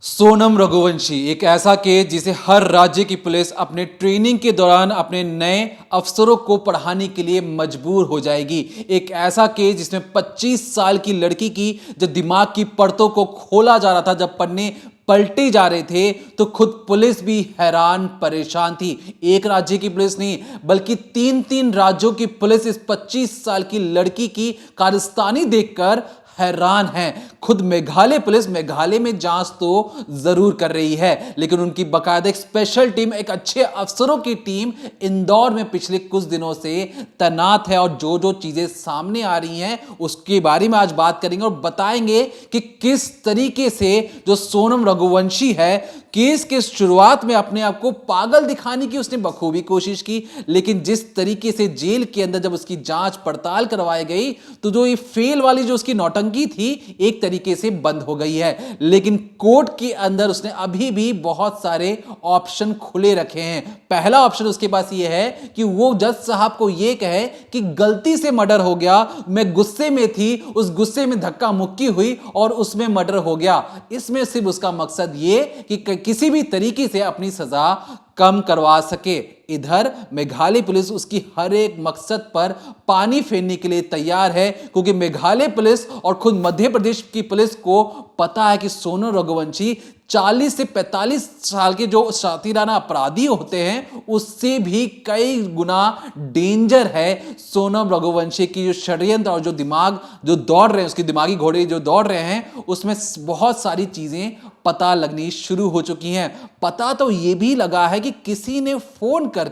सोनम रघुवंशी एक ऐसा केस जिसे हर राज्य की पुलिस अपने ट्रेनिंग के दौरान अपने नए अफसरों को पढ़ाने के लिए मजबूर हो जाएगी। एक ऐसा केस जिसमें 25 साल की लड़की की जब दिमाग की परतों को खोला जा रहा था, जब पन्ने पलटे जा रहे थे, तो खुद पुलिस भी हैरान परेशान थी। एक राज्य की पुलिस नहीं बल्कि तीन तीन राज्यों की पुलिस इस 25 साल की लड़की की कारस्तानी देखकर हैरान हैं। खुद मेघालय पुलिस मेघालय में जांच तो जरूर कर रही है, लेकिन उनकी बकायदा एक स्पेशल टीम, एक अच्छे अफसरों की टीम इंदौर में पिछले कुछ दिनों से तैनात है। और जो जो चीजें सामने आ रही हैं उसके बारे में आज बात करेंगे और बताएंगे कि किस तरीके से जो सोनम रघुवंशी है, केस के शुरुआत में अपने आप को पागल दिखाने की उसने बखूबी कोशिश की, लेकिन जिस तरीके से जेल के अंदर जब उसकी जांच पड़ताल करवाई गई तो जो ये फेल वाली जो उसकी नौटंकी थी एक तरीके से बंद हो गई है। लेकिन कोर्ट के अंदर उसने अभी भी बहुत सारे ऑप्शन खुले रखे हैं। पहला ऑप्शन उसके पास ये है कि वो जज साहब को ये कहे कि गलती से मर्डर हो गया, मैं गुस्से में थी, उस गुस्से में धक्का मुक्की हुई और उसमें मर्डर हो गया। इसमें सिर्फ उसका मकसद ये कि किसी भी तरीके से अपनी सजा कम करवा सके। इधर मेघालय पुलिस उसकी हर एक मकसद पर पानी फेरने के लिए तैयार है, क्योंकि मेघालय पुलिस और खुद मध्य प्रदेश की पुलिस को पता है कि सोनम रघुवंशी 40 से 45 साल के जो शातिराना अपराधी होते हैं उससे भी कई गुना डेंजर है सोनम रघुवंशी की जो षड्यंत्र और जो दिमाग जो दौड़ रहे हैं, उसकी दिमागी घोड़े जो दौड़ रहे हैं, उसमें बहुत सारी चीजें पता लगनी शुरू हो चुकी हैं। पता तो यह भी लगा है कि किसी ने फोन कर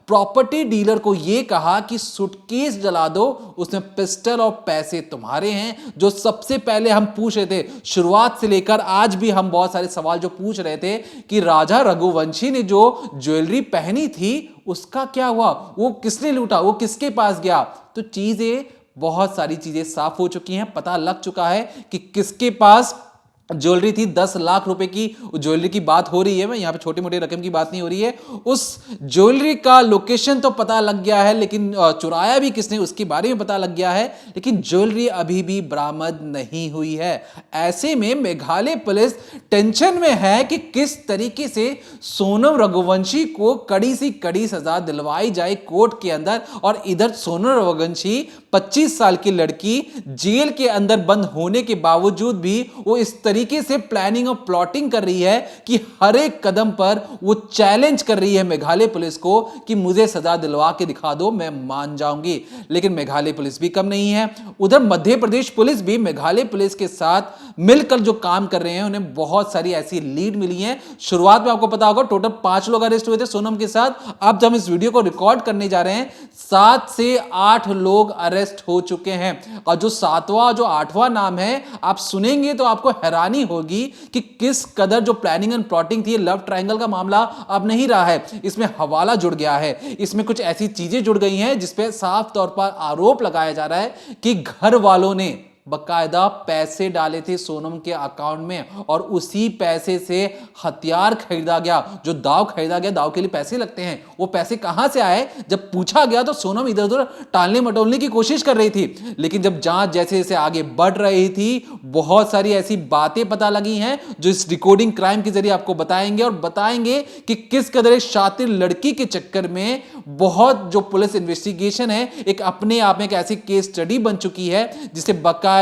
प्रॉपर्टी डीलर को यह कहा कि सूटकेस जला दो, उसमें पिस्टल और पैसे तुम्हारे हैं। जो सबसे पहले हम पूछ रहे थे, शुरुआत से लेकर आज भी हम बहुत सारे सवाल जो पूछ रहे थे कि राजा रघुवंशी ने जो ज्वेलरी पहनी थी उसका क्या हुआ, वो किसने लूटा, वो किसके पास गया। तो चीजें बहुत सारी चीजें साफ हो चुकी हैं, पता लग चुका है कि किसके पास ज्वेलरी थी। 10 लाख रुपए की ज्वेलरी की बात हो रही है, मैं यहां पे छोटी मोटी रकम की बात नहीं हो रही है। उस ज्वेलरी का लोकेशन तो पता लग गया है, लेकिन चुराया भी किसने उसके बारे में पता लग गया है, लेकिन ज्वेलरी अभी भी बरामद नहीं हुई है। ऐसे में मेघालय पुलिस टेंशन में है कि किस तरीके से सोनम रघुवंशी को कड़ी सी कड़ी सजा दिलवाई जाए कोर्ट के अंदर, और इधर सोनम रघुवंशी 25 साल की लड़की जेल के अंदर बंद होने के बावजूद भी वो इस तरीके से प्लानिंग और प्लॉटिंग कर रही है कि हर एक कदम पर वो चैलेंज कर रही है मेघालय पुलिस को कि मुझे सजा दिलवा के दिखा दो, मैं मान जाऊंगी। लेकिन मेघालय पुलिस भी कम नहीं है। उधर मध्य प्रदेश पुलिस भी मेघालय पुलिस के साथ मिलकर जो काम कर रहे हैं, उन्हें बहुत सारी ऐसी लीड मिली है। शुरुआत में आपको पता होगा टोटल 5 लोग अरेस्ट हुए थे सोनम के साथ। अब जब हम इस वीडियो को रिकॉर्ड करने जा रहे हैं 7 से 8 लोग अरेस्ट हो चुके हैं। और जो 7वां जो 8वां नाम है आप सुनेंगे तो आपको हैरानी होगी कि किस कदर जो प्लानिंग एंड प्लॉटिंग थी। लव ट्रायंगल का मामला अब नहीं रहा है, इसमें हवाला जुड़ गया है, इसमें कुछ ऐसी चीजें जुड़ गई हैं जिसपे साफ तौर पर आरोप लगाया जा रहा है कि घर वालों ने बकायदा पैसे डाले थे सोनम के अकाउंट में और उसी पैसे से हथियार खरीदा गया। जो दाव खरीदा गया, दाव के लिए पैसे लगते हैं, वो पैसे कहां से आए जब पूछा गया तो सोनम इधर उधर टालने मटोलने की कोशिश कर रही थी। लेकिन जब जांच जैसे जैसे आगे बढ़ रही थी बहुत सारी ऐसी बातें पता लगी हैं जो इस रिकॉर्डिंग क्राइम के जरिए आपको बताएंगे, और बताएंगे कि किस कदर एक शातिर लड़की के चक्कर में बहुत जो पुलिस इन्वेस्टिगेशन है एक अपने आप में एक ऐसी केस स्टडी बन चुकी है जिसे बकायदा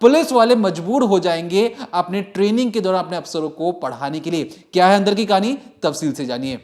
पुलिस वाले मजबूर हो जाएंगे अपने ट्रेनिंग के दौरान अपने अफसरों को पढ़ाने के लिए। क्या है अंदर की कहानी, तफसील से जानिए।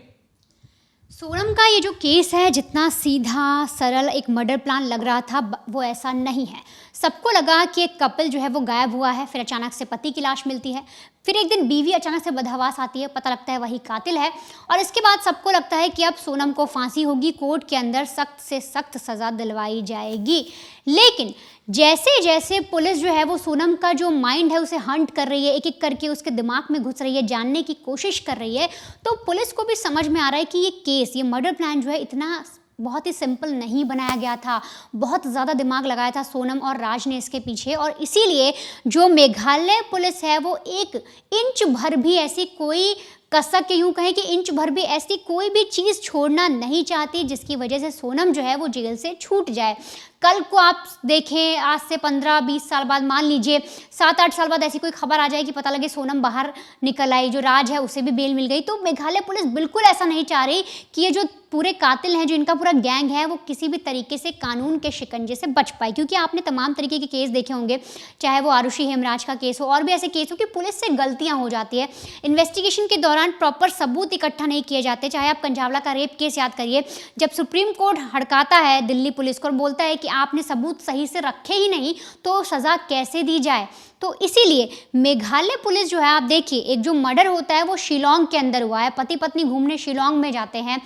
सोनम का ये जो केस है, जितना सीधा सरल एक मर्डर प्लान लग रहा था वो ऐसा नहीं है। सबको लगा कि एक कपल जो है वो गायब हुआ है, फिर अचानक से पति की लाश मिलती है, फिर एक दिन बीवी अचानक से बदहवास आती है, पता लगता है वही कातिल है, और इसके बाद सबको लगता है कि अब सोनम को फांसी होगी, कोर्ट के अंदर सख्त से सख्त सज़ा दिलवाई जाएगी। लेकिन जैसे जैसे पुलिस जो है वो सोनम का जो माइंड है उसे हंट कर रही है, एक एक करके उसके दिमाग में घुस रही है, जानने की कोशिश कर रही है, तो पुलिस को भी समझ में आ रहा है कि ये केस, ये मर्डर प्लान जो है इतना बहुत ही सिंपल नहीं बनाया गया था। बहुत ज़्यादा दिमाग लगाया था सोनम और राज ने इसके पीछे, और इसीलिए जो मेघालय पुलिस है वो 1 इंच भर भी ऐसी कोई कसक के यूं कहें कि इंच भर भी ऐसी कोई भी चीज़ छोड़ना नहीं चाहती जिसकी वजह से सोनम जो है वो जेल से छूट जाए। कल को आप देखें, आज से 15-20 साल बाद, मान लीजिए 7-8 साल बाद ऐसी कोई खबर आ जाए कि पता लगे सोनम बाहर निकल आई, जो राज है उसे भी बेल मिल गई, तो मेघालय पुलिस बिल्कुल ऐसा नहीं चाह रही कि ये जो पूरे कातिल हैं, जो इनका पूरा गैंग है, वो किसी भी तरीके से कानून के शिकंजे से बच पाए। क्योंकि आपने तमाम तरीके के केस देखे होंगे, चाहे वो आरुषि हेमराज का केस हो और भी ऐसे केस हो कि पुलिस से गलतियां हो जाती है, इन्वेस्टिगेशन के दौरान प्रॉपर सबूत इकट्ठा नहीं किए जाते। चाहे आप कंजावला का रेप केस याद करिए, जब सुप्रीम कोर्ट हड़काता है दिल्ली पुलिस को और बोलता है कि आपने सबूत सही से रखे ही नहीं, तो सज़ा कैसे दी जाए। तो इसीलिए मेघालय पुलिस जो है, आप देखिए, एक जो मर्डर होता है वो शिलोंग के अंदर हुआ है, पति पत्नी घूमने शिलोंग में जाते हैं,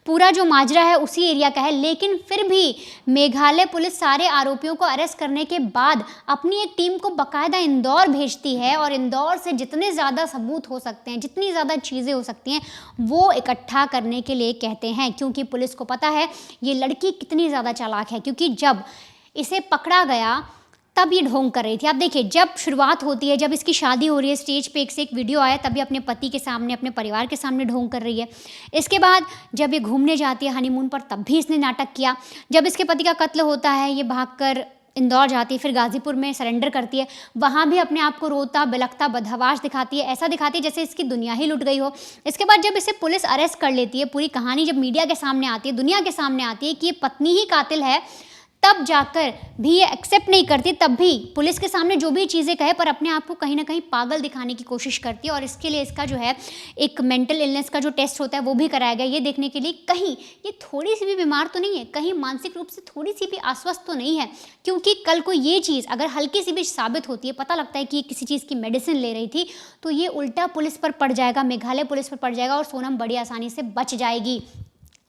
पूरा जो माजरा है उसी एरिया का है, लेकिन फिर भी मेघालय पुलिस सारे आरोपियों को अरेस्ट करने के बाद अपनी एक टीम को बाकायदा इंदौर भेजती है और इंदौर से जितने ज़्यादा सबूत हो सकते हैं, जितनी ज़्यादा चीज़ें हो सकती हैं, वो इकट्ठा करने के लिए कहते हैं। क्योंकि पुलिस को पता है ये लड़की कितनी ज़्यादा चालाक है, क्योंकि जब इसे पकड़ा गया तब ये ढोंग कर रही थी। आप देखिए, जब शुरुआत होती है, जब इसकी शादी हो रही है, स्टेज पे एक से एक वीडियो आया, तभी अपने पति के सामने, अपने परिवार के सामने ढोंग कर रही है। इसके बाद जब ये घूमने जाती है हनीमून पर, तब भी इसने नाटक किया। जब इसके पति का कत्ल होता है, ये भागकर इंदौर जाती है, फिर गाजीपुर में सरेंडर करती है, वहाँ भी अपने आप को रोता बिलखता बदहवास दिखाती है, ऐसा दिखाती है जैसे इसकी दुनिया ही लुट गई हो। इसके बाद जब इसे पुलिस अरेस्ट कर लेती है, पूरी कहानी जब मीडिया के सामने आती है, दुनिया के सामने आती है कि ये पत्नी ही कातिल है, तब जाकर भी ये एक्सेप्ट नहीं करती, तब भी पुलिस के सामने जो भी चीज़ें कहे पर अपने आप को कहीं ना कहीं पागल दिखाने की कोशिश करती है। और इसके लिए इसका जो है एक मेंटल इलनेस का जो टेस्ट होता है वो भी कराया गया, ये देखने के लिए कहीं ये थोड़ी सी भी बीमार तो नहीं है, कहीं मानसिक रूप से थोड़ी सी भी आश्वस्त तो नहीं है। क्योंकि कल को ये चीज़ अगर हल्की सी भी साबित होती है, पता लगता है कि ये किसी चीज़ की मेडिसिन ले रही थी, तो ये उल्टा पुलिस पर पड़ जाएगा, मेघालय पुलिस पर पड़ जाएगा और सोनम बड़ी आसानी से बच जाएगी,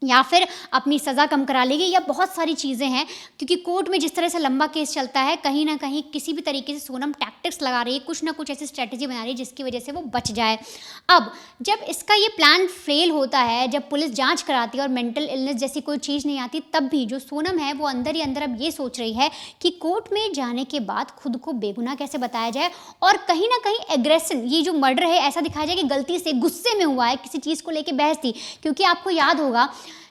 या फिर अपनी सज़ा कम करा लेगी, या बहुत सारी चीज़ें हैं। क्योंकि कोर्ट में जिस तरह से लंबा केस चलता है, कहीं ना कहीं किसी भी तरीके से सोनम टैक्टिक्स लगा रही है, कुछ ना कुछ ऐसी स्ट्रेटजी बना रही है जिसकी वजह से वो बच जाए। अब जब इसका ये प्लान फेल होता है, जब पुलिस जांच कराती है और मेंटल इलनेस जैसी कोई चीज़ नहीं आती, तब भी जो सोनम है वो अंदर ही अंदर अब ये सोच रही है कि कोर्ट में जाने के बाद खुद को बेगुनाह कैसे बताया जाए, और कहीं ना कहीं एग्रेशन, ये जो मर्डर है ऐसा दिखाया जाए कि गलती से गुस्से में हुआ है, किसी चीज़ को लेकर बहस थी। क्योंकि आपको याद होगा,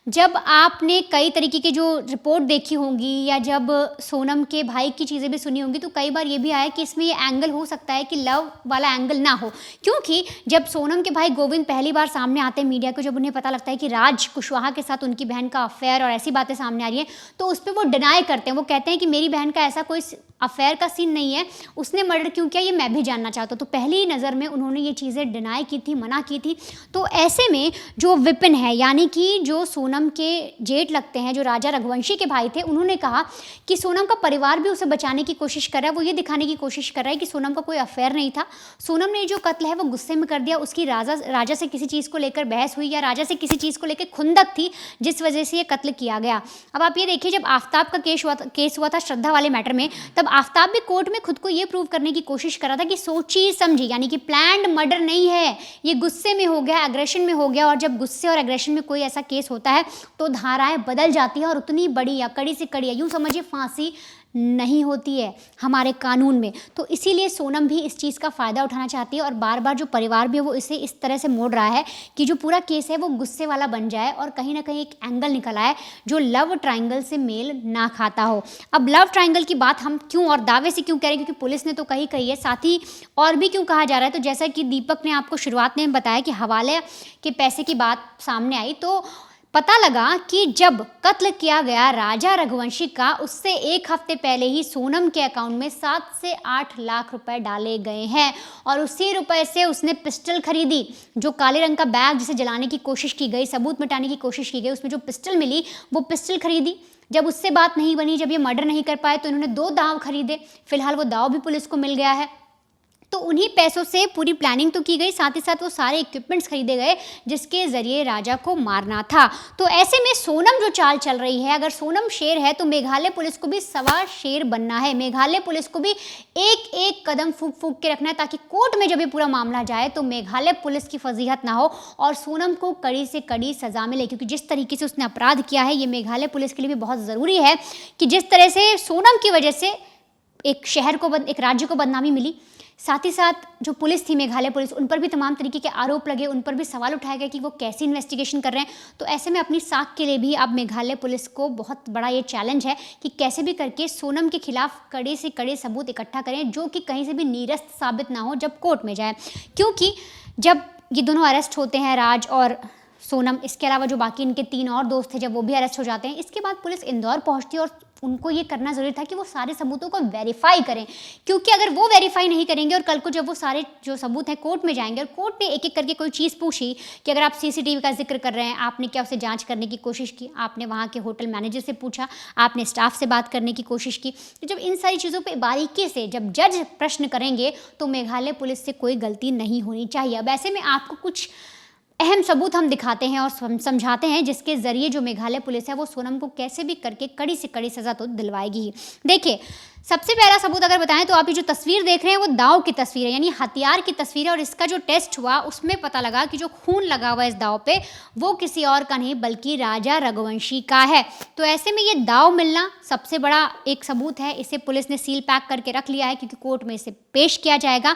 जब आपने कई तरीके की जो रिपोर्ट देखी होंगी या जब सोनम के भाई की चीज़ें भी सुनी होंगी, तो कई बार ये भी आया कि इसमें ये एंगल हो सकता है कि लव वाला एंगल ना हो। क्योंकि जब सोनम के भाई गोविंद पहली बार सामने आते हैं मीडिया को, जब उन्हें पता लगता है कि राज कुशवाहा के साथ उनकी बहन का अफेयर और ऐसी बातें सामने आ रही हैं, तो उस पर वो डिनाई करते हैं। वो कहते हैं कि मेरी बहन का ऐसा कोई अफेयर का सीन नहीं है, उसने मर्डर क्यों किया ये मैं भी जानना चाहता हूँ। तो पहली नज़र में उन्होंने ये चीज़ें डिनाई की थी, मना की थी। तो ऐसे में जो विपिन है, यानी कि जो सोनम के जेठ लगते हैं, जो राजा रघुवंशी के भाई थे, उन्होंने कहा कि सोनम का परिवार भी उसे बचाने की कोशिश कर रहा है। वो ये दिखाने की कोशिश कर रहा है कि सोनम का कोई अफेयर नहीं था, सोनम ने जो कत्ल है वो गुस्से में कर दिया, उसकी राजा से किसी चीज़ को लेकर बहस हुई या राजा से किसी चीज़ को लेकर खुंदक थी, जिस वजह से ये कत्ल किया गया। अब आप ये देखिए, जब आफ्ताब का केस हुआ था श्रद्धा वाले मैटर में, तब आफ्ताब भी कोर्ट में खुद को ये प्रूव करने की कोशिश कर रहा था कि सोची समझी, यानी कि प्लान्ड मर्डर नहीं है, ये गुस्से में हो गया, एग्रेशन में हो गया। और जब गुस्से और एग्रेशन में कोई ऐसा केस होता है तो धाराएं बदल जाती है, और उतनी बड़ी या कड़ी से कड़ी, यूँ समझिए फांसी नहीं होती है हमारे कानून में। तो इसीलिए सोनम भी इस चीज़ का फ़ायदा उठाना चाहती है, और बार बार जो परिवार भी है वो इसे इस तरह से मोड़ रहा है कि जो पूरा केस है वो गुस्से वाला बन जाए और कहीं ना कहीं एक एंगल निकल आए जो लव ट्रायंगल से मेल ना खाता हो। अब लव ट्रायंगल की बात हम क्यों और दावे से क्यों कह रहे हैं, क्योंकि पुलिस ने तो कही है, साथ ही और भी क्यों कहा जा रहा है। तो जैसा कि दीपक ने आपको शुरुआत में बताया कि हवाले के पैसे की बात सामने आई, तो पता लगा कि जब कत्ल किया गया राजा रघुवंशी का, उससे एक हफ्ते पहले ही सोनम के अकाउंट में 7 से 8 लाख रुपए डाले गए हैं, और उसी रुपए से उसने पिस्टल खरीदी। जो काले रंग का बैग जिसे जलाने की कोशिश की गई, सबूत मिटाने की कोशिश की गई, उसमें जो पिस्टल मिली वो पिस्टल खरीदी। जब उससे बात नहीं बनी, जब ये मर्डर नहीं कर पाए, तो इन्होंने 2 दाव खरीदे। फिलहाल वो दाव भी पुलिस को मिल गया है। तो उन्हीं पैसों से पूरी प्लानिंग तो की गई, साथ ही साथ वो सारे इक्विपमेंट्स खरीदे गए जिसके ज़रिए राजा को मारना था। तो ऐसे में सोनम जो चाल चल रही है, अगर सोनम शेर है तो मेघालय पुलिस को भी सवा शेर बनना है। मेघालय पुलिस को भी एक एक कदम फूंक फूंक के रखना है, ताकि कोर्ट में जब ये पूरा मामला जाए तो मेघालय पुलिस की फजीहत ना हो और सोनम को कड़ी से कड़ी सज़ा मिले। क्योंकि जिस तरीके से उसने अपराध किया है, ये मेघालय पुलिस के लिए भी बहुत ज़रूरी है कि जिस तरह से सोनम की वजह से एक शहर को, एक राज्य को बदनामी मिली, साथ ही साथ जो पुलिस थी, मेघालय पुलिस, उन पर भी तमाम तरीके के आरोप लगे, उन पर भी सवाल उठाए गए कि वो कैसी इन्वेस्टिगेशन कर रहे हैं। तो ऐसे में अपनी साख के लिए भी अब मेघालय पुलिस को बहुत बड़ा ये चैलेंज है कि कैसे भी करके सोनम के खिलाफ कड़े से कड़े सबूत इकट्ठा करें, जो कि कहीं से भी निरस्त साबित ना हो जब कोर्ट में जाए। क्योंकि जब ये दोनों अरेस्ट होते हैं, राज और सोनम, इसके अलावा जो बाकी इनके 3 और दोस्त थे, जब वो भी अरेस्ट हो जाते हैं, इसके बाद पुलिस इंदौर पहुंचती है और उनको ये करना ज़रूरी था कि वो सारे सबूतों को वेरीफाई करें। क्योंकि अगर वो वेरीफाई नहीं करेंगे और कल को जब वो सारे जो सबूत हैं कोर्ट में जाएंगे और कोर्ट ने एक एक करके कोई चीज़ पूछी कि अगर आप सीसीटीवी का जिक्र कर रहे हैं, आपने क्या उसे जांच करने की कोशिश की, आपने वहाँ के होटल मैनेजर से पूछा, आपने स्टाफ से बात करने की कोशिश की, तो जब इन सारी चीज़ों पर बारीकी से जब जज प्रश्न करेंगे तो मेघालय पुलिस से कोई गलती नहीं होनी चाहिए। अब ऐसे में आपको कुछ अहम सबूत हम दिखाते हैं और समझाते हैं, जिसके ज़रिए जो मेघालय पुलिस है वो सोनम को कैसे भी करके कड़ी से कड़ी सज़ा तो दिलवाएगी ही। देखिए, सबसे पहला सबूत अगर बताएं तो आप ये जो तस्वीर देख रहे हैं वो दाव की तस्वीर है, यानी हथियार की तस्वीर है। और इसका जो टेस्ट हुआ उसमें पता लगा कि जो खून लगा हुआ है इस दाव पे वो किसी और का नहीं बल्कि राजा रघुवंशी का है। तो ऐसे में ये दाव मिलना सबसे बड़ा एक सबूत है। इसे पुलिस ने सील पैक करके रख लिया है क्योंकि कोर्ट में इसे पेश किया जाएगा।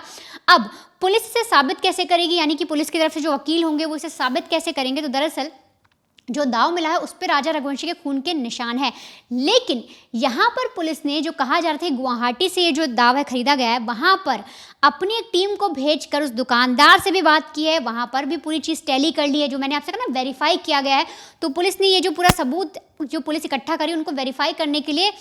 अब पुलिस इसे साबित कैसे करेगी, यानी कि पुलिस की तरफ से जो वकील होंगे वो इसे साबित कैसे करेंगे, तो दरअसल जो दाव मिला है उस पर राजा रघुवंशी के खून के निशान है। लेकिन यहाँ पर पुलिस ने जो कहा जा रहा था गुवाहाटी से ये जो दाव है खरीदा गया है, वहाँ पर अपनी एक टीम को भेजकर उस दुकानदार से भी बात की है, वहाँ पर भी पूरी चीज़ टैली कर ली है, जो मैंने आपसे कहा ना वेरीफाई किया गया है। तो पुलिस ने ये जो पूरा सबूत जो पुलिस इकट्ठा करी उनको वेरीफाई करने के लिए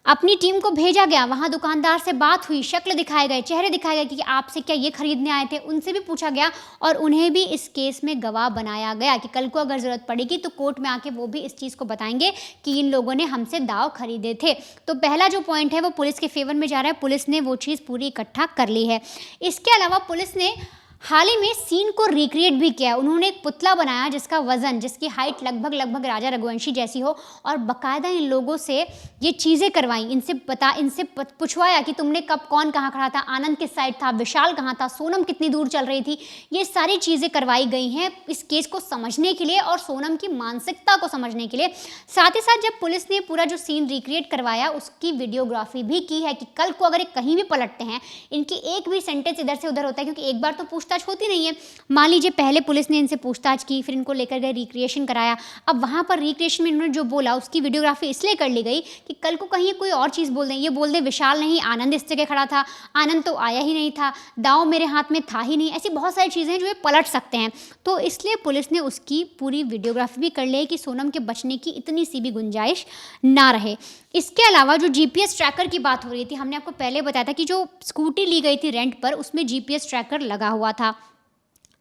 अपनी टीम को भेजा गया। वहाँ दुकानदार से बात हुई, शक्ल दिखाए गए, चेहरे दिखाए गए कि आपसे क्या ये खरीदने आए थे, उनसे भी पूछा गया और उन्हें भी इस केस में गवाह बनाया गया कि कल को अगर ज़रूरत पड़ेगी तो कोर्ट में आके वो भी इस चीज़ को बताएंगे कि इन लोगों ने हमसे दाव खरीदे थे। तो पहला जो पॉइंट है वो पुलिस के फेवर में जा रहा है, पुलिस ने वो चीज़ पूरी इकट्ठा कर ली है। इसके अलावा पुलिस ने हाल ही में सीन को रिक्रिएट भी किया। उन्होंने एक पुतला बनाया जिसका वजन, जिसकी हाइट लगभग राजा रघुवंशी जैसी हो, और बाकायदा इन लोगों से ये चीज़ें करवाई, इनसे पूछवाया कि तुमने कब कौन कहाँ खड़ा था, आनंद किस साइड था, विशाल कहाँ था, सोनम कितनी दूर चल रही थी। ये सारी चीज़ें करवाई गई हैं इस केस को समझने के लिए और सोनम की मानसिकता को समझने के लिए। साथ ही साथ जब पुलिस ने पूरा जो सीन रिक्रिएट करवाया उसकी वीडियोग्राफी भी की है कि कल को अगर कहीं भी पलटते हैं, इनकी एक भी सेंटेंस इधर से उधर होता है, क्योंकि एक बार तो पूछताछ होती नहीं है। मान लीजिए पहले पुलिस ने इनसे पूछताछ की, फिर इनको लेकर गए रिक्रिएशन कराया, अब वहाँ पर रिक्रिएशन में इन्होंने जो बोला उसकी वीडियोग्राफी इसलिए कर ली गई कि कल को कहीं कोई और चीज़ बोल दें, ये बोल दे विशाल नहीं आनंद इस जगह खड़ा था, आनंद तो आया ही नहीं था, दाव मेरे हाथ में था ही नहीं, ऐसी बहुत सारी चीज़ें हैं जो ये पलट सकते हैं। तो इसलिए पुलिस ने उसकी पूरी वीडियोग्राफी भी कर ली है कि सोनम के बचने की इतनी सी भी गुंजाइश ना रहे। इसके अलावा जो जीपीएस ट्रैकर की बात हो रही थी, हमने आपको पहले बताया था कि जो स्कूटी ली गई थी रेंट पर उसमें जीपीएस ट्रैकर लगा हुआ था।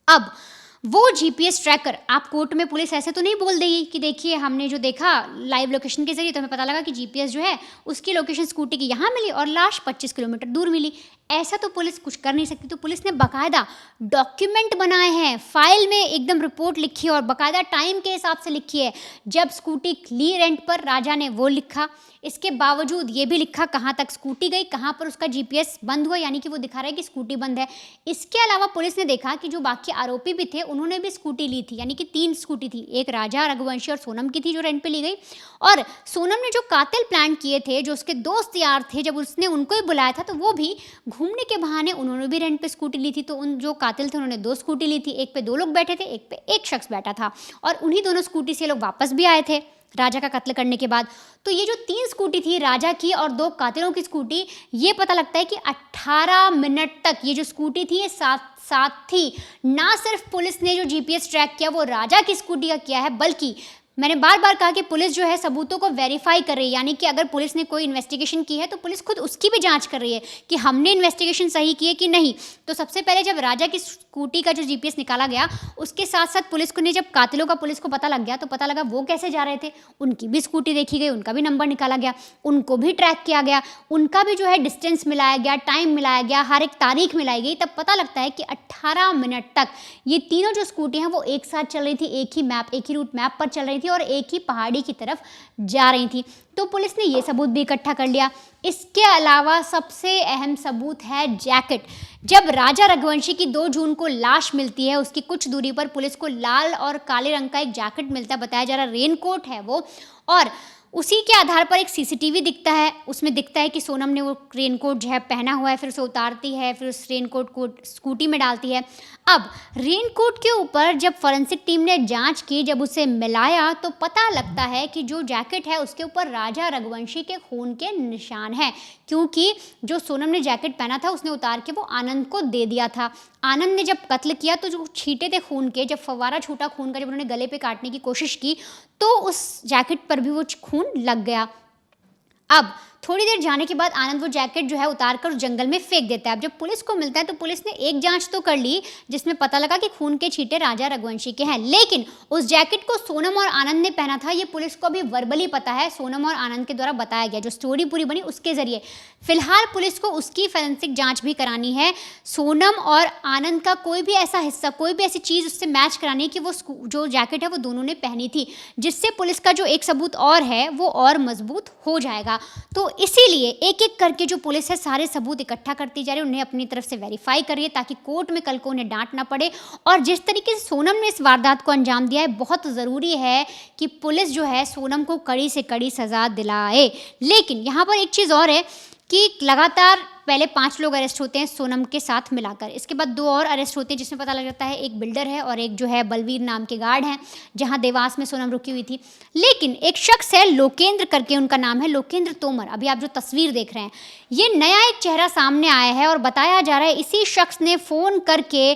अब वो जीपीएस ट्रैकर आप कोर्ट में पुलिस ऐसे तो नहीं बोल देगी कि देखिए हमने जो देखा लाइव लोकेशन के जरिए तो हमें पता लगा कि जीपीएस जो है उसकी लोकेशन स्कूटी की यहाँ मिली और लाश 25 किलोमीटर दूर मिली। ऐसा तो पुलिस कुछ कर नहीं सकती। तो पुलिस ने बाकायदा डॉक्यूमेंट बनाए हैं, फाइल में एकदम रिपोर्ट लिखी है और बाकायदा टाइम के हिसाब से लिखी है। जब स्कूटी ली रेंट पर राजा ने वो लिखा, इसके बावजूद ये भी लिखा कहाँ तक स्कूटी गई, कहाँ पर उसका जीपीएस बंद हुआ, यानी कि वो दिखा रहा है कि स्कूटी बंद है। इसके अलावा पुलिस ने देखा कि जो बाकी आरोपी भी थे उन्होंने भी स्कूटी ली थी, यानी कि 3 स्कूटी थी, एक राजा रघुवंशी और सोनम की थी जो रेंट पे ली गई। और सोनम ने जो कातिल प्लान किए थे, जो उसके दोस्त यार थे, जब उसने उनको ही बुलाया था तो वो भी घूमने के बहाने उन्होंने भी रेंट पे स्कूटी ली थी। तो उन जो कातिल थे उन्होंने 2 स्कूटी ली थी, एक पे 2 लोग बैठे थे, एक पे 1 शख्स बैठा था और उन्हीं दोनों स्कूटी से लोग वापस भी आए थे राजा का कत्ल करने के बाद। तो ये जो 3 स्कूटी थी राजा की और 2 कातिलों की स्कूटी, ये पता लगता है कि 18 मिनट तक ये जो स्कूटी थी ये साथ थी। ना सिर्फ पुलिस ने जो जीपीएस ट्रैक किया वो राजा की स्कूटी का किया है, बल्कि मैंने बार बार कहा कि पुलिस जो है सबूतों को वेरीफाई कर रही है, यानी कि अगर पुलिस ने कोई इन्वेस्टिगेशन की है तो पुलिस खुद उसकी भी जांच कर रही है कि हमने इन्वेस्टिगेशन सही की है कि नहीं। तो सबसे पहले जब राजा की स्कूटी का जो जीपीएस निकाला गया, उसके साथ साथ पुलिस को ने जब कातिलों का पुलिस को पता लग गया तो पता लगा वो कैसे जा रहे थे, उनकी भी स्कूटी देखी गई, उनका भी नंबर निकाला गया, उनको भी ट्रैक किया गया, उनका भी जो है डिस्टेंस मिलाया गया, टाइम मिलाया गया, हर एक तारीख मिलाई गई। तब पता लगता है कि 18 मिनट तक ये तीनों जो स्कूटी हैं वो एक साथ चल रही थी, एक ही रूट मैप पर चल रही थी और एक ही पहाड़ी की तरफ जा रही थी। तो पुलिस ने ये सबूत भी इकट्ठा कर लिया। इसके अलावा सबसे अहम सबूत है जैकेट। जब राजा रघुवंशी की 2 जून को लाश मिलती है, उसकी कुछ दूरी पर पुलिस को लाल और काले रंग का एक जैकेट मिलता है, बताया जा रहा रेनकोट है वो, और उसी के आधार पर एक सीसीटीवी दिखता है, उसमें दिखता है कि सोनम ने वो रेनकोट जो है पहना हुआ है, फिर उसे उतारती है, फिर उस रेनकोट को स्कूटी में डालती है। अब रेनकोट के ऊपर जब फॉरेंसिक टीम ने जांच की, जब उसे मिलाया तो पता लगता है कि जो जैकेट है उसके ऊपर राजा रघुवंशी के खून के निशान हैं, क्योंकि जो सोनम ने जैकेट पहना था उसने उतार के वो आनंद को दे दिया था। आनंद ने जब कत्ल किया तो जो छींटे थे खून के, जब फव्वारा छूटा खून का, जब उन्होंने गले पे काटने की कोशिश की तो उस जैकेट पर भी वो खून लग गया। अब थोड़ी देर जाने के बाद आनंद वो जैकेट जो है उतार कर उस जंगल में फेंक देता है। अब जब पुलिस को मिलता है तो पुलिस ने एक जांच तो कर ली जिसमें पता लगा कि खून के छींटे राजा रघुवंशी के हैं, लेकिन उस जैकेट को सोनम और आनंद ने पहना था, ये पुलिस को अभी वर्बली पता है, सोनम और आनंद के द्वारा बताया गया, जो स्टोरी पूरी बनी उसके जरिए। फिलहाल पुलिस को उसकी फोरेंसिक जांच भी करानी है, सोनम और आनंद का कोई भी ऐसा हिस्सा, कोई भी ऐसी चीज़ उससे मैच करानी है कि वो जो जैकेट है वो दोनों ने पहनी थी, जिससे पुलिस का जो एक सबूत और है वो और मजबूत हो जाएगा। तो इसीलिए एक एक करके जो पुलिस है सारे सबूत इकट्ठा करती जा रही है, उन्हें अपनी तरफ से वेरीफाई कर रही है ताकि कोर्ट में कल को उन्हें डांट ना पड़े। और जिस तरीके से सोनम ने इस वारदात को अंजाम दिया है, बहुत ज़रूरी है कि पुलिस जो है सोनम को कड़ी से कड़ी सज़ा दिलाए। लेकिन यहाँ पर एक चीज़ और है कि लगातार पहले 5 लोग अरेस्ट होते हैं सोनम के साथ मिलाकर, इसके बाद 2 और अरेस्ट होते हैं जिसमें पता लग जाता है एक बिल्डर है और एक जो है बलवीर नाम के गार्ड हैं, जहां देवास में सोनम रुकी हुई थी। लेकिन एक शख्स है लोकेंद्र करके, उनका नाम है लोकेंद्र तोमर। अभी आप जो तस्वीर देख रहे हैं ये नया एक चेहरा सामने आया है और बताया जा रहा है इसी शख्स ने फ़ोन करके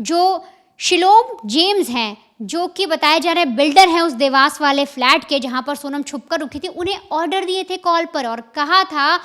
जो शिलोम जेम्स हैं, जो कि बताया जा रहा है बिल्डर हैं उस देवास वाले फ्लैट के जहां पर सोनम छुपकर रुकी थी, उन्हें ऑर्डर दिए थे कॉल पर और कहा था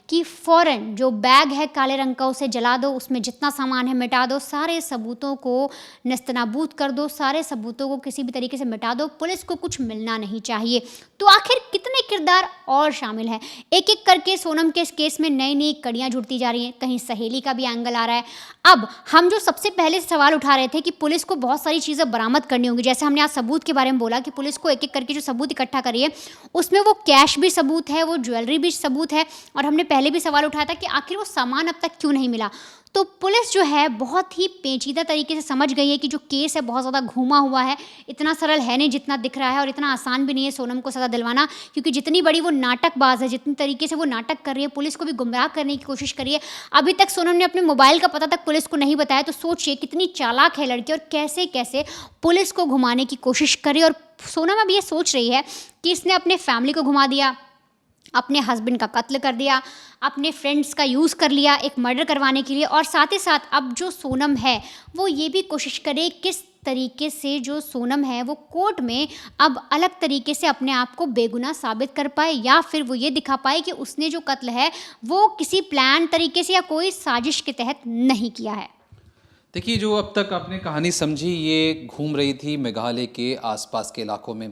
कि फ़ौरन जो बैग है काले रंग का उसे जला दो, उसमें जितना सामान है मिटा दो, सारे सबूतों को नेस्तनाबूद कर दो, सारे सबूतों को किसी भी तरीके से मिटा दो, पुलिस को कुछ मिलना नहीं चाहिए। तो आखिर कितने किरदार और शामिल हैं? एक एक करके सोनम के इस केस में नई नई कड़ियाँ जुड़ती जा रही हैं, कहीं सहेली का भी एंगल आ रहा है। अब हम जो सबसे पहले सवाल उठा रहे थे कि पुलिस को बहुत सारी चीज़ें बरामद करनी होंगी, जैसे हमने आज सबूत के बारे में बोला कि पुलिस को एक एक करके जो सबूत इकट्ठा करी है उसमें वो कैश भी सबूत है, वो ज्वेलरी भी सबूत है, और हमने पहले भी सवाल उठाया था कि आखिर वो सामान अब तक क्यों नहीं मिला। तो पुलिस जो है बहुत ही पेचीदा तरीके से समझ गई है कि जो केस है बहुत ज़्यादा घूमा हुआ है, इतना सरल है नहीं जितना दिख रहा है, और इतना आसान भी नहीं है सोनम को सज़ा दिलवाना, क्योंकि जितनी बड़ी वो नाटकबाज है, जितनी तरीके से वो नाटक कर रही है, पुलिस को भी गुमराह करने की कोशिश करी है। अभी तक सोनम ने अपने मोबाइल का पता तक पुलिस को नहीं बताया, तो सोचिए कितनी चालाक है लड़की और कैसे कैसे पुलिस को घुमाने की कोशिश करी। और सोनम अब ये सोच रही है कि इसने अपने फैमिली को घुमा दिया, अपने हस्बैंड का कत्ल कर दिया, अपने फ्रेंड्स का यूज़ कर लिया एक मर्डर करवाने के लिए, और साथ ही साथ अब जो सोनम है वो ये भी कोशिश करे किस तरीके से जो सोनम है वो कोर्ट में अब अलग तरीके से अपने आप को बेगुनाह साबित कर पाए, या फिर वो ये दिखा पाए कि उसने जो कत्ल है वो किसी प्लान तरीके से या कोई साजिश के तहत नहीं किया है। देखिए, जो अब तक आपने कहानी समझी ये घूम रही थी मेघालय के आसपास के इलाकों में।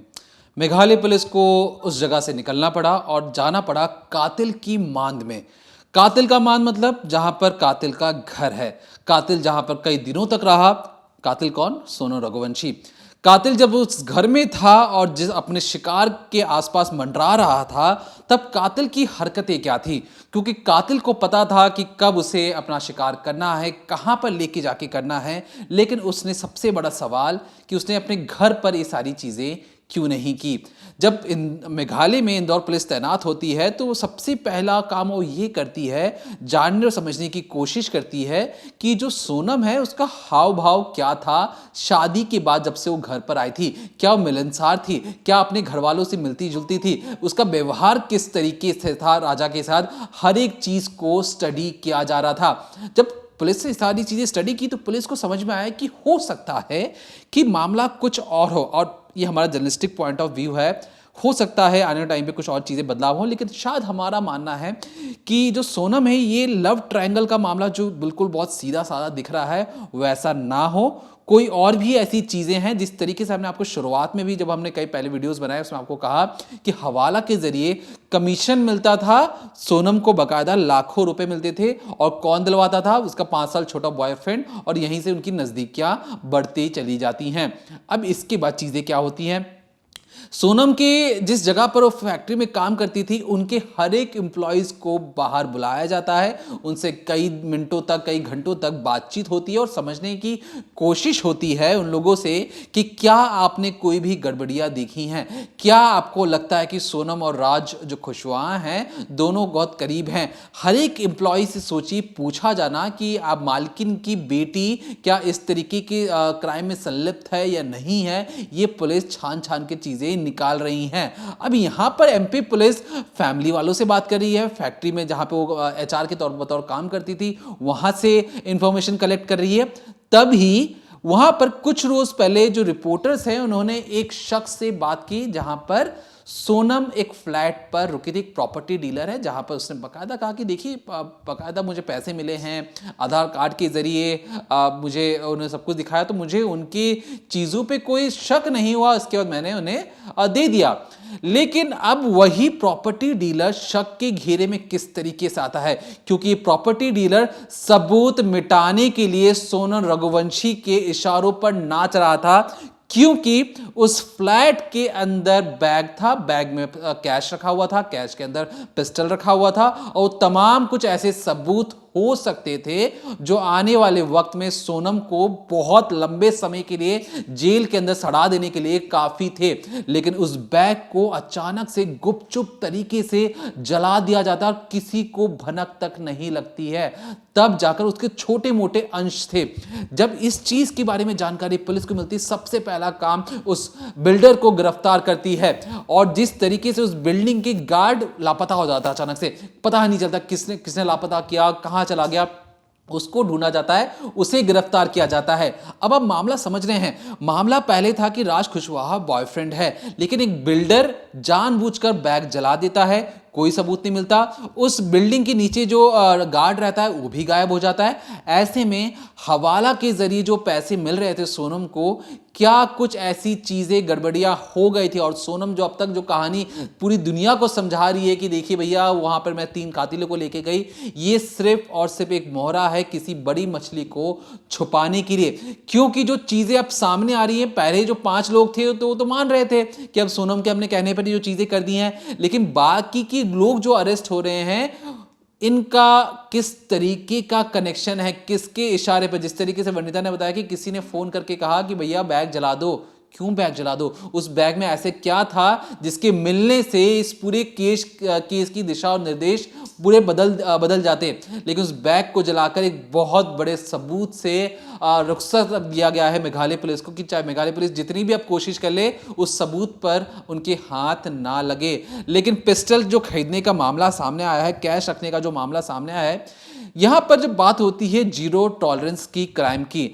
मेघालय पुलिस को उस जगह से निकलना पड़ा और जाना पड़ा कातिल की मांद में। कातिल का मांद मतलब जहां पर कातिल का घर है, कातिल जहां पर कई दिनों तक रहा। कातिल कौन? सोनम रघुवंशी। कातिल जब उस घर में था और जिस अपने शिकार के आसपास मंडरा रहा था, तब कातिल की हरकतें क्या थी? क्योंकि कातिल को पता था कि कब उसे अपना शिकार करना है, कहाँ पर लेके जाके करना है, लेकिन उसने सबसे बड़ा सवाल कि उसने अपने घर पर ये सारी चीज़ें क्यों नहीं की। जब मेघालय में इंदौर पुलिस तैनात होती है तो वो सबसे पहला काम वो ये करती है, जानने और समझने की कोशिश करती है कि जो सोनम है उसका हाव भाव क्या था शादी के बाद, जब से वो घर पर आई थी, क्या वो मिलनसार थी, क्या अपने घर वालों से मिलती जुलती थी, उसका व्यवहार किस तरीके से था राजा के साथ, हर एक चीज़ को स्टडी किया जा रहा था। जब पुलिस ने सारी चीज़ें स्टडी की तो पुलिस को समझ में आया कि हो सकता है कि मामला कुछ और हो, और ये हमारा जर्नलिस्टिक पॉइंट ऑफ व्यू है। हो सकता है आने वाले टाइम पे कुछ और चीज़ें बदलाव हो, लेकिन शायद हमारा मानना है कि जो सोनम है ये लव ट्रायंगल का मामला जो बिल्कुल बहुत सीधा साधा दिख रहा है वैसा ना हो, कोई और भी ऐसी चीज़ें हैं। जिस तरीके से हमने आपको शुरुआत में भी जब हमने कई पहले वीडियोस बनाए उसमें आपको कहा कि हवाला के जरिए कमीशन मिलता था, सोनम को बकायदा लाखों रुपए मिलते थे, और कौन दिलवाता था? उसका 5 साल छोटा बॉयफ्रेंड, और यहीं से उनकी नज़दीकियाँ बढ़ती चली जाती हैं। अब इसके बाद चीज़ें क्या होती हैं? सोनम के जिस जगह पर वो फैक्ट्री में काम करती थी, उनके हर एक एम्प्लॉयज़ को बाहर बुलाया जाता है, उनसे कई मिनटों तक, कई घंटों तक बातचीत होती है और समझने की कोशिश होती है उन लोगों से कि क्या आपने कोई भी गड़बड़ियाँ देखी हैं, क्या आपको लगता है कि सोनम और राज जो खुशवा हैं दोनों बहुत करीब हैं। हर एक एम्प्लॉय से सोचिए, पूछा जाना कि आप मालकिन की बेटी क्या इस तरीके के क्राइम में संलिप्त है या नहीं है, ये पुलिस छान छान के चीज़ें निकाल रही हैं। अब यहाँ पर एमपी पुलिस फैमिली वालों से बात कर रही है, फैक्ट्री में जहाँ पे वो एचआर के बतौर काम करती थी वहाँ से इंफॉर्मेशन कलेक्ट कर रही है। तभी वहाँ पर कुछ रोज पहले जो रिपोर्टर्स हैं उन्होंने एक शख्स से बात की जहाँ पर सोनम एक फ्लैट पर रुकी थी। एक प्रॉपर्टी डीलर है जहां पर उसने बकायदा कहा कि देखिए बकायदा मुझे पैसे मिले हैं, आधार कार्ड के जरिए मुझे उन्हें सब कुछ दिखाया, तो मुझे उनकी चीज़ों पे कोई शक नहीं हुआ। इसके बाद मैंने उन्हें दे दिया। लेकिन अब वही प्रॉपर्टी डीलर शक के घेरे में किस तरीके से आता है, क्योंकि प्रॉपर्टी डीलर सबूत मिटाने के लिए सोनम रघुवंशी के इशारों पर नाच रहा था, क्योंकि उस फ्लैट के अंदर बैग था, बैग में कैश रखा हुआ था, कैश के अंदर पिस्टल रखा हुआ था और तमाम कुछ ऐसे सबूत हो सकते थे जो आने वाले वक्त में सोनम को बहुत लंबे समय के लिए जेल के अंदर सड़ा देने के लिए काफी थे। लेकिन उस बैग को अचानक से गुपचुप तरीके से जला दिया जाता और किसी को भनक तक नहीं लगती है। तब जाकर उसके छोटे मोटे अंश थे। जब इस चीज के बारे में जानकारी पुलिस को मिलती, सबसे पहला काम उस बिल्डर को गिरफ्तार करती है और जिस तरीके से उस बिल्डिंग के गार्ड लापता हो जाता है, अचानक से पता नहीं चलता किसने लापता किया, कहां चला गया, उसको ढूंढा जाता है, उसे गिरफ्तार किया जाता है। अब आप मामला समझ रहे हैं। मामला पहले था कि राज कुशवाहा बॉयफ्रेंड है, लेकिन एक बिल्डर जानबूझकर बैग जला देता है, कोई सबूत नहीं मिलता। उस बिल्डिंग के नीचे जो गार्ड रहता है वो भी गायब हो जाता है। ऐसे में हवाला के जरिए जो पैसे मिल रहे थे सोनम को, क्या कुछ ऐसी चीजें गड़बड़ियां हो गई थी और सोनम जो अब तक जो कहानी पूरी दुनिया को समझा रही है कि देखिए भैया वहां पर मैं 3 कातिलों को लेके गई, ये सिर्फ और सिर्फ एक मोहरा है किसी बड़ी मछली को छुपाने के लिए। क्योंकि जो चीजें अब सामने आ रही हैं, पहले जो 5 लोग थे तो वो तो मान रहे थे कि अब सोनम के हमने कहने पर जो चीजें कर दी हैं, लेकिन बाकी की लोग जो अरेस्ट हो रहे हैं इनका किस तरीके का कनेक्शन है, किसके इशारे पर। जिस तरीके से वनिता ने बताया कि किसी ने फोन करके कहा कि भैया बैग जला दो, क्यों बैग जला दो, उस बैग में ऐसे क्या था जिसके मिलने से इस पूरे केस की दिशा और निर्देश पूरे बदल जाते। लेकिन उस बैग को जलाकर एक बहुत बड़े सबूत से रुखसत दिया गया है मेघालय पुलिस को कि चाहे मेघालय पुलिस जितनी भी अब कोशिश कर ले उस सबूत पर उनके हाथ ना लगे। लेकिन पिस्टल जो खरीदने का मामला सामने आया है, कैश रखने का जो मामला सामने आया है, यहां पर जब बात होती है जीरो टॉलरेंस की क्राइम की,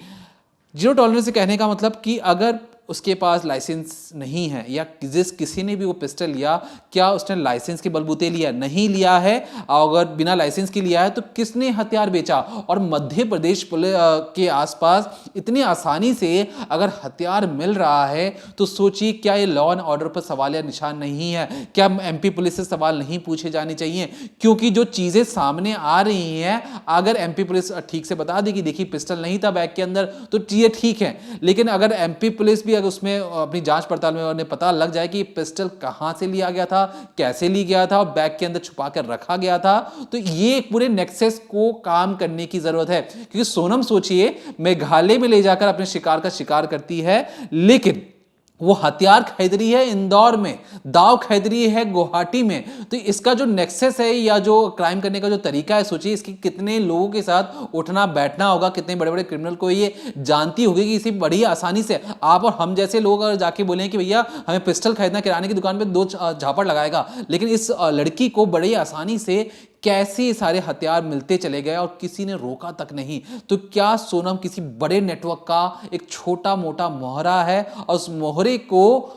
जीरो टॉलरेंस से कहने का मतलब कि अगर उसके पास लाइसेंस नहीं है या किसी ने भी वो पिस्टल लिया, क्या उसने लाइसेंस के बलबूते लिया, नहीं लिया है, अगर बिना लाइसेंस के लिया है तो किसने हथियार बेचा। और मध्य प्रदेश पुलिस के आसपास इतनी आसानी से अगर हथियार मिल रहा है तो सोचिए क्या ये लॉ एंड ऑर्डर पर सवाल या निशान नहीं है, क्या एमपी पुलिस से सवाल नहीं पूछे जाने चाहिए। क्योंकि जो चीजें सामने आ रही हैं, अगर एमपी पुलिस ठीक से बता दी कि देखिए पिस्टल नहीं था बैग के अंदर तो ये ठीक है, लेकिन अगर एमपी पुलिस भी अगर उसमें अपनी जांच पड़ताल में उन्हें पता लग जाए कि पिस्टल कहां से लिया गया था, कैसे लिया गया था और बैग के अंदर छुपा कर रखा गया था, तो ये एक पूरे नेक्सस को काम करने की जरूरत है। क्योंकि सोनम सोचिए मेघालय में ले जाकर अपने शिकार का शिकार करती है, लेकिन वो हथियार खरीद रही है इंदौर में, दाव खरीद रही है गुवाहाटी में। तो इसका जो नेक्सस है या जो क्राइम करने का जो तरीका है, सोचिए इसकी कितने लोगों के साथ उठना बैठना होगा, कितने बड़े बड़े क्रिमिनल को ये जानती होगी कि इसी बड़ी आसानी से आप और हम जैसे लोग अगर जाके बोलें कि भैया हमें पिस्टल खरीदना, किराने की दुकान पे 2 झापड़ लगाएगा, लेकिन इस लड़की को बड़ी आसानी से कैसे सारे हथियार मिलते चले गए और किसी ने रोका तक नहीं। तो क्या सोनम किसी बड़े नेटवर्क का एक छोटा मोटा मोहरा है और उस मोहरे को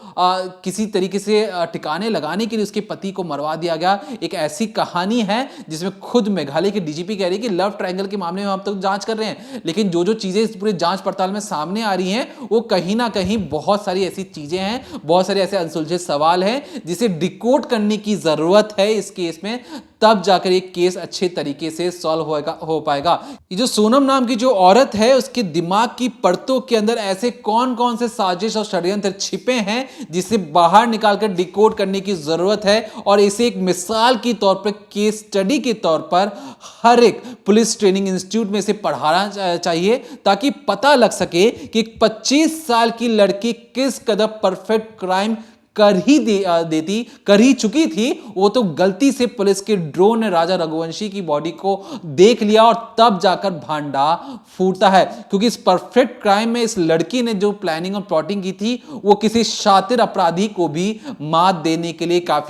किसी तरीके से ठिकाने लगाने के लिए उसके पति को मरवा दिया गया। एक ऐसी कहानी है जिसमें खुद मेघालय के डीजीपी कह रही है कि लव ट्रायंगल के मामले में हम तो जांच कर रहे हैं, लेकिन जो चीजें इस पूरी जांच पड़ताल में सामने आ रही हैं वो कहीं ना कहीं बहुत सारी ऐसी चीजें हैं, बहुत सारे ऐसे अनसुलझे सवाल हैं जिसे डिकोड करने की जरूरत है इस केस में, तब जाकर ये केस अच्छे तरीके से सॉल्व हो पाएगा। ये जो सोनम नाम की जो औरत है, उसके दिमाग की परतों के अंदर ऐसे कौन कौन से साजिश और षड्यंत्र छिपे हैं जिसे बाहर निकालकर डिकोड करने की जरूरत है, और इसे एक मिसाल के तौर पर, केस स्टडी के तौर पर हर एक पुलिस ट्रेनिंग इंस्टीट्यूट में इसे पढ़ाना चाहिए, ताकि पता लग सके कि एक 25 साल की लड़की किस कदर परफेक्ट क्राइम कर ही चुकी थी। वो तो गलती से पुलिस के ड्रोन ने राजा रघुवंशी की बॉडी को देख लिया और तब जाकर भांडा फूटता है, क्योंकि इस परफेक्ट क्राइम में इस लड़की ने जो प्लानिंग और प्लॉटिंग की थी, वो किसी शातिर अपराधी को भी मात देने के लिए काफी